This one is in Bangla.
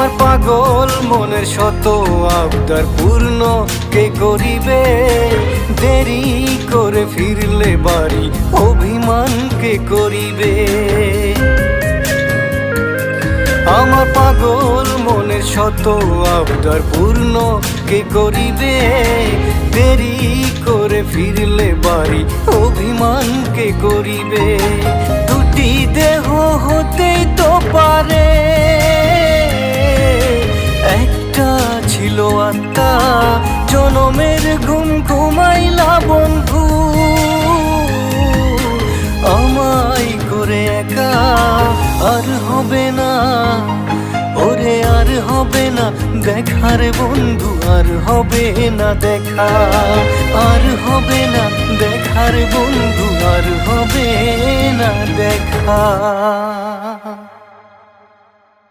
আমার পাগল মনের শত আবদার পূর্ণ কে করিবে? দেরি করে ফিরলে বাড়ি অভিমান কে করিবে? আমার পাগল মনের শত আবদার পূর্ণ কে করিবে? দেরি করে ফিরলে বাড়ি অভিমান কে করিবে? দুটি দেহ হতেই তো পারে, একটা ছিল আত্মা। জনমের ঘুম ঘুমাইলা বন্ধু, আমায় করে একা। আর হবে না ওরে, আর হবে না দেখার বন্ধু, আর হবে না দেখা। আর হবে না দেখার বন্ধু, আর হবে না দেখা।